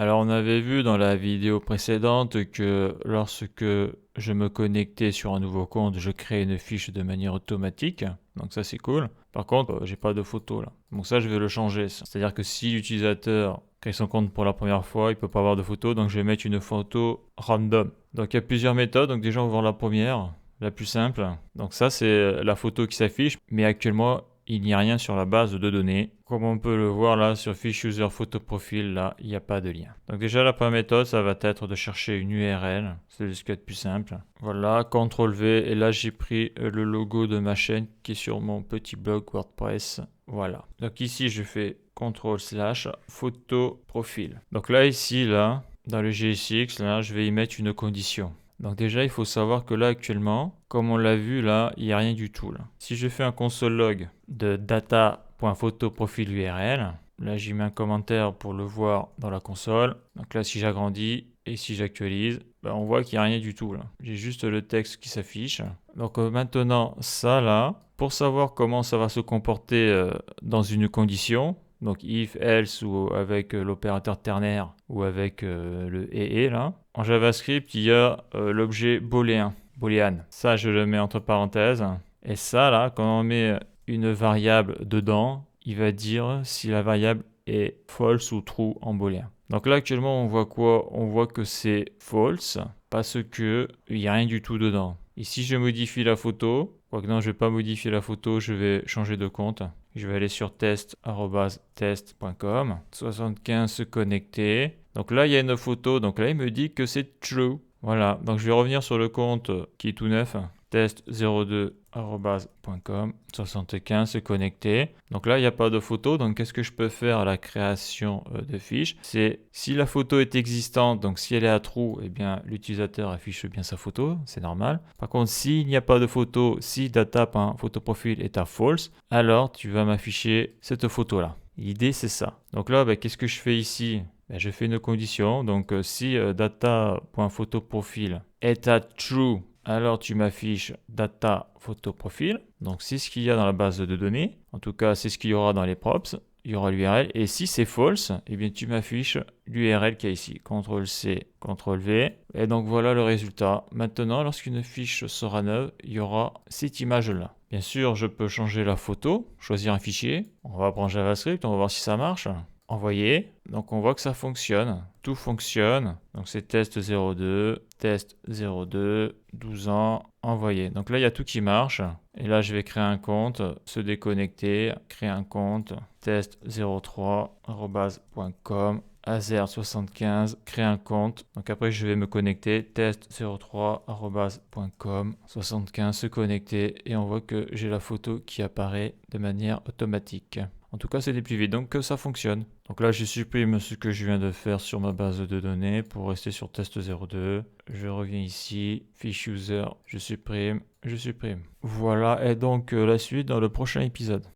Alors on avait vu dans la vidéo précédente que lorsque je me connectais sur un nouveau compte, je créais une fiche de manière automatique. Donc ça c'est cool. Par contre, j'ai pas de photo là. Donc ça je vais le changer. C'est-à-dire que si l'utilisateur crée son compte pour la première fois, il peut pas avoir de photo. Donc je vais mettre une photo random. Donc il y a plusieurs méthodes. Donc déjà on va voir la première, la plus simple. Donc ça c'est la photo qui s'affiche. Mais actuellement il n'y a rien sur la base de données. Comme on peut le voir là sur Fiche User Photo Profile, là, il n'y a pas de lien. Donc déjà, la première méthode, ça va être de chercher une URL. C'est ce qu'il y a de plus simple. Voilà, CTRL V. Et là, j'ai pris le logo de ma chaîne qui est sur mon petit blog WordPress. Voilà. Donc ici, je fais CTRL/ photo profil. Donc là, ici, là, dans le GSX, là, je vais y mettre une condition. Donc déjà, il faut savoir que là, actuellement, comme on l'a vu, là, il n'y a rien du tout. Là. Si je fais un console log de data.photoprofil.url, là, j'y mets un commentaire pour le voir dans la console. Donc là, si j'agrandis et si j'actualise, on voit qu'il n'y a rien du tout. Là. J'ai juste le texte qui s'affiche. Donc maintenant, ça, là, pour savoir comment ça va se comporter dans une condition, donc if, else ou avec l'opérateur ternaire ou avec le et là. En JavaScript, il y a l'objet booléen. Boolean. Ça, je le mets entre parenthèses. Et ça, là, quand on met une variable dedans, il va dire si la variable est false ou true en booléen. Donc là, actuellement, on voit quoi? On voit que c'est false parce que il n'y a rien du tout dedans. Et si je modifie la photo, quoique non, je ne vais pas modifier la photo, je vais changer de compte. Je vais aller sur test.test.com, 75 se connecter. Donc là, il y a une photo, donc là, il me dit que c'est true. Voilà, donc je vais revenir sur le compte qui est tout neuf, test02@.com, 75 se connecter. Donc là, il n'y a pas de photo, donc qu'est-ce que je peux faire à la création de fiches? C'est si la photo est existante, donc si elle est à true, eh bien l'utilisateur affiche bien sa photo, c'est normal. Par contre, s'il n'y a pas de photo, si data.photoprofil est à false, alors tu vas m'afficher cette photo-là. L'idée, c'est ça. Donc là, qu'est-ce que je fais ici? Je fais une condition. Donc, si data.photoprofil est à true, alors tu m'affiches data photo profil. Donc, c'est ce qu'il y a dans la base de données. En tout cas, c'est ce qu'il y aura dans les props. Il y aura l'URL. Et si c'est false, eh bien, tu m'affiches l'URL qu'il y a ici. CTRL-C, CTRL-V. Et donc, voilà le résultat. Maintenant, lorsqu'une fiche sera neuve, il y aura cette image-là. Bien sûr, je peux changer la photo, choisir un fichier. On va prendre JavaScript, on va voir si ça marche. Envoyer. Donc on voit que ça fonctionne. Tout fonctionne. Donc c'est test 02, test 02, 12 ans, envoyer. Donc là il y a tout qui marche. Et là je vais créer un compte, se déconnecter, créer un compte, test03@.com, azer75, créer un compte. Donc après je vais me connecter, test03@.com, 75 se connecter et on voit que j'ai la photo qui apparaît de manière automatique. En tout cas, c'était plus vite, donc que ça fonctionne. Donc là, je supprime ce que je viens de faire sur ma base de données pour rester sur test 02. Je reviens ici, fiche user, je supprime, je supprime. Voilà, et donc la suite dans le prochain épisode.